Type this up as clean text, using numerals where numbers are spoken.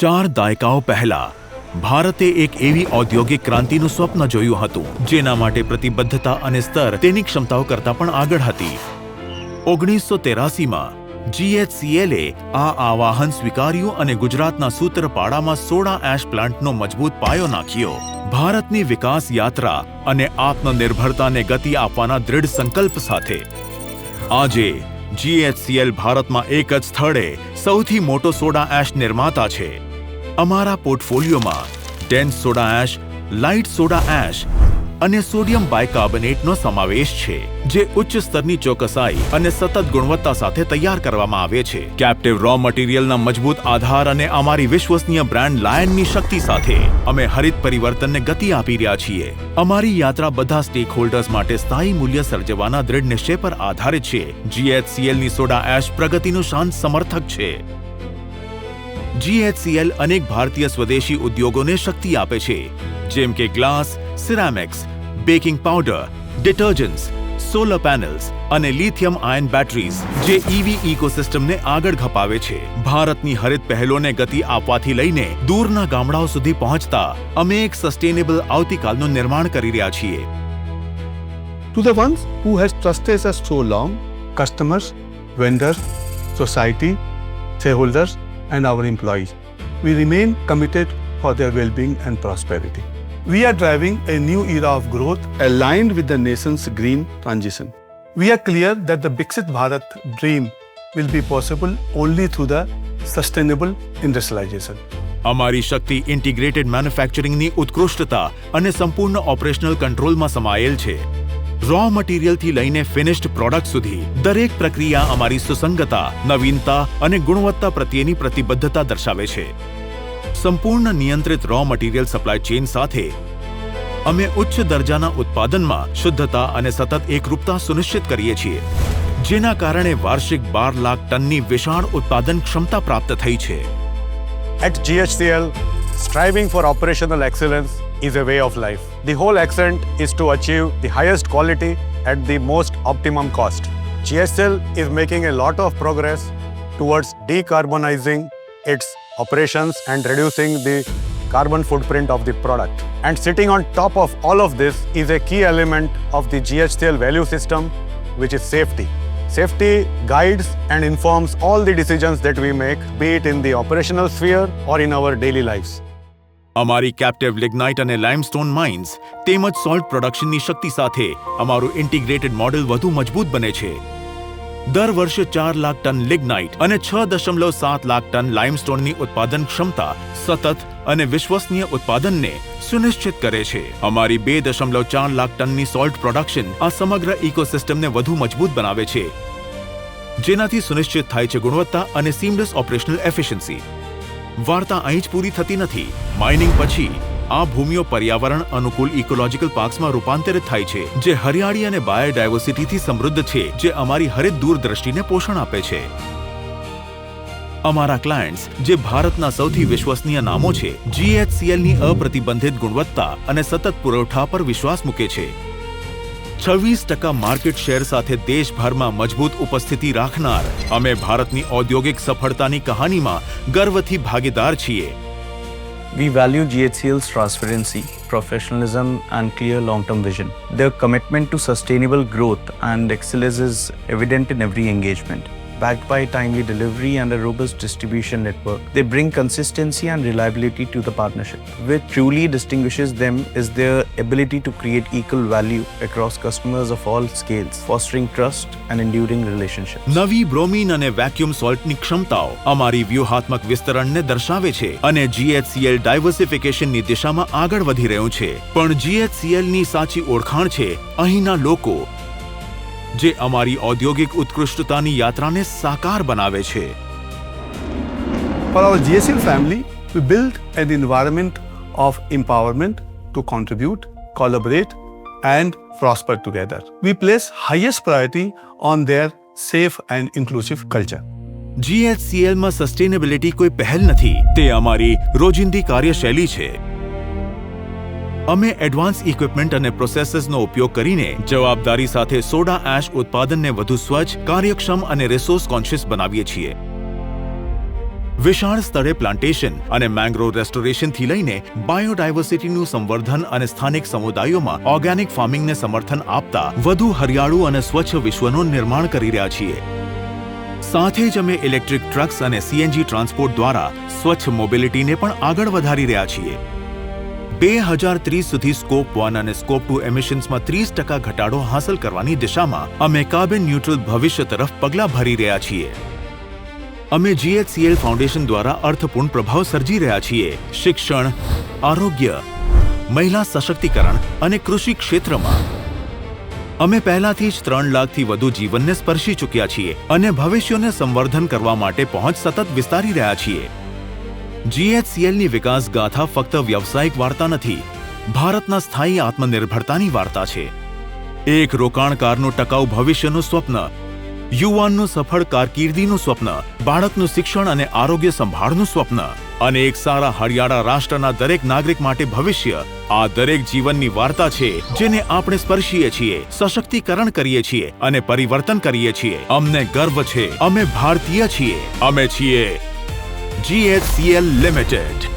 4 દાયકાઓ પહેલા ભારતે એક એવી ઔદ્યોગિક ક્રાંતિનું સ્વપ્ન જોયું હતું જેના માટે પ્રતિબદ્ધતા અને સ્તર તેની ક્ષમતાઓ કરતાં પણ આગળ હતી। 1983માં GHCLએ આ આવાહન સ્વીકાર્યું અને ગુજરાતના સૂત્રપાડામાં સોડા એશ પ્લાન્ટનો મજબૂત પાયો નાખ્યો। ભારતની વિકાસ યાત્રા અને આત્મનિર્ભરતાને ગતિ આપવાના દૃઢ સંકલ્પ સાથે આજે GHCL ભારતમાં એક જ સ્થળે સૌથી મોટો સોડા એશ નિર્માતા છે। અમારા પોર્ટફોલિયોમાં dense soda ash, light soda ash અને સોડિયમ બાયકાર્બોનેટનો સમાવેશ છે જે ઉચ્ચ સ્તરની ચોકસાઈ અને સતત ગુણવત્તા સાથે તૈયાર કરવામાં આવે છે। કેપ્ટિવ રો મટીરિયલના મજબૂત આધાર અને અમારી વિશ્વસનીય બ્રાન્ડ લાયનની શક્તિ સાથે અમે હરિત પરિવર્તનને ગતિ આપી રહ્યા છીએ। અમારી યાત્રા બધા સ્ટેક હોલ્ડર્સ માટે સ્થાયી મૂલ્ય સર્જવાના દૃઢ નિશ્ચય પર આધારિત છે। GHCLની સોડા એશ પ્રગતિનું શાંત સમર્થક છે। GHCL અનેક ભારતીય સ્વદેશી ઉદ્યોગોને શક્તિ આપે છે જેમ કે glass, ceramics, baking powder, detergents, solar panels અને લિથિયમ આયન બેટરીઝ જે EV ઇકોસિસ્ટમને આગળ ધપાવે છે। ભારતની હરિત પહેલોને ગતિ આપવાથી લઈને દૂરના ગામડાઓ સુધી પહોંચતા અમે એક સસ્ટેનેબલ આવતીકાલનું નિર્માણ કરી રહ્યા છીએ। To the ones who has trusted us so long, customers, vendors, society, shareholders and our employees, we remain committed for their well-being and prosperity. We are driving a new era of growth aligned with the nation's green transition. We are clear that the Viksit Bharat dream will be possible only through the sustainable industrialization. અમારી શક્તિ integrated મેન્યુફેક્ચરિંગની ઉત્કૃષ્ટતા અને સંપૂર્ણ operational કંટ્રોલમાં સમાયેલ છે। Row મટીરિયલથી લઈને finished product સુધી દરેક પ્રક્રિયા અમારી સુસંગતા, નવીનતા અને ગુણવત્તા પ્રત્યેની પ્રતિબદ્ધતા દર્શાવે છે। સંપૂર્ણ નિયંત્રિત રો મટીરિયલ સપ્લાય ચેઇન સાથે અમે ઉચ્ચ દરજાના ઉત્પાદનમાં શુદ્ધતા અને સતત એકરૂપતા સુનિશ્ચિત કરીએ છીએ જેના કારણે વાર્ષિક 12 લાખ ટનની વિશાળ ઉત્પાદન ક્ષમતા પ્રાપ્ત થઈ છે। At GHCL, striving for operational excellence is a way of life. The whole accent is to achieve the highest quality at the most optimum cost. GHCL is making a lot of progress towards decarbonizing its operations and reducing the carbon footprint of the product. And sitting on top of all of this is a key element of the GHCL value system, which is safety. Safety guides and informs all the decisions that we make, be it in the operational sphere or in our daily lives. અમારી captive lignite અને limestone mines તેમજ salt પ્રોડક્શનની શક્તિ સાથે અમારું integrated model વધુ મજબૂત બને છે। દર વર્ષે 4 લાખ ટન લિગ્નાઇટ અને 6.7 લાખ ટન લાઇમસ્ટોનની ઉત્પાદન ક્ષમતા સતત અને વિશ્વસનીય ઉત્પાદનને સુનિશ્ચિત કરે છે। અમારી 2.4 લાખ ટનની સોલ્ટ પ્રોડક્શન આ સમગ્ર ઇકોસિસ્ટમને વધુ મજબૂત બનાવે છે જેનાથી સુનિશ્ચિત થાય છે ગુણવત્તા અને સીમલેસ ઓપરેશનલ એફિશિયન્સી। વાર્તા અહીં જ પૂરી થતી નથી। માઇનિંગ પછી આ ભૂમિઓ પર્યાવરણ અનુકૂળ ઇકોલોજીકલ પાર્ક્સમાં રૂપાંતરિત થાય છે જે હરિયાળી અને બાયોડાયવર્સિટીથી સમૃદ્ધ છે જે અમારી હરિત દૂરદ્રષ્ટિને પોષણ આપે છે। અમારા ક્લાયન્ટ્સ જે ભારતના સૌથી વિશ્વસનીય નામો છે GHCLની અપ્રતિબંધિત ગુણવત્તા અને સતત પુરવઠા પર વિશ્વાસ મૂકે છે। 26% માર્કેટ શેર સાથે દેશભરમાં મજબૂત ઉપસ્થિતિ રાખનાર અમે ભારતની ઔદ્યોગિક સફળતાની કહાનીમાં ગર્વથી ભાગીદાર છીએ। We value GHCL's transparency, professionalism and clear long-term vision. Their commitment to sustainable growth and excellence is evident in every engagement. Backed by timely delivery and a robust distribution network, they bring consistency and reliability to the partnership. What truly distinguishes them is their ability to create equal value across customers of all scales, fostering trust and enduring relationships. નવી bromine અને vacuum સોલ્ટની ક્ષમતાઓ અમારી વ્યૂહાત્મક વિસ્તરણને દર્શાવે છે અને GHCL ડાયવર્સિફિકેશનની દિશામાં આગળ વધી રહ્યું છે। પણ GHCLની સાચી ઓળખાણ છે અહીંના લોકો જે અમારી ઔદ્યોગિક ઉત્કૃષ્ટતાની યાત્રાને સાકાર બનાવે છે। For our GHCL family, we build an environment of empowerment to contribute, collaborate and prosper together. We place highest priority on their safe and inclusive culture. GHCLમાં સસ્ટેનેબિલિટી કોઈ પહેલ નથી, તે અમારી રોજિંદી કાર્યશૈલી છે। અમે એડવાન્સ ઇક્વિપમેન્ટ અને પ્રોસેસીસનો ઉપયોગ કરીને જવાબદારી સાથે સોડા એશ ઉત્પાદનને વધુ સ્વચ્છ, કાર્યક્ષમ અને રિસોર્સ કોન્શિયસ બનાવીએ છીએ। વિશાળ સ્તરે પ્લાન્ટેશન અને મેંગ્રોવ રેસ્ટોરેશનથી લઈને બાયોડાયવર્સિટીનું સંવર્ધન અને સ્થાનિક સમુદાયોમાં ઓર્ગેનિક ફાર્મિંગને સમર્થન આપતા વધુ હરિયાળું અને સ્વચ્છ વિશ્વનું નિર્માણ કરી રહ્યા છીએ. સાથે જ અમે ઇલેક્ટ્રિક ટ્રક્સ અને સીએનજી ટ્રાન્સપોર્ટ દ્વારા સ્વચ્છ મોબિલિટીને પણ આગળ વધારી રહ્યા છીએ. 2030 સુધી સ્કોપ 1 અને સ્કોપ 2 એમિશન્સમાં 30% ઘટાડો હાંસલ કરવાની દિશામાં અમે કાર્બન ન્યુટ્રલ ભવિષ્ય તરફ પગલાં ભરી રહ્યા છીએ. અમે GHCL ફાઉન્ડેશન દ્વારા અર્થપૂર્ણ પ્રભાવ સર્જી રહ્યા છીએ. શિક્ષણ, આરોગ્ય, મહિલા સશક્તિકરણ અને કૃષિ ક્ષેત્રમાં અમે પહેલાથી જ 3 લાખથી વધુ જીવનને સ્પર્શી ચૂક્યા છીએ અને ભવિષ્યને સંવર્ધન કરવા માટે પહોંચ સતત વિસ્તારી રહ્યા છીએ. GHCLની વિકાસ ગાથા ફક્ત વ્યવસાયિક વાર્તા નથી, ભારતના સ્થાયી આત્મનિર્ભરતાની વાર્તા છે. એક રોકાણકારનું ટકાઉ ભવિષ્યનું સ્વપ્ન, યુવાનનું સફળ કારકિર્દીનું સ્વપ્ન, બાળકનું શિક્ષણ અને આરોગ્ય સંભાળનું સ્વપ્ન અને એક સારા હરિયાળા રાષ્ટ્રના દરેક નાગરિક માટે ભવિષ્ય. આ દરેક જીવનની વાર્તા છે જેને આપણે સ્પર્શીએ છીએ, સશક્તિકરણ કરીએ છીએ અને પરિવર્તન કરીએ છીએ. અમને ગર્વ છે, અમે ભારતીય છીએ, અમે છીએ GHCL Limited.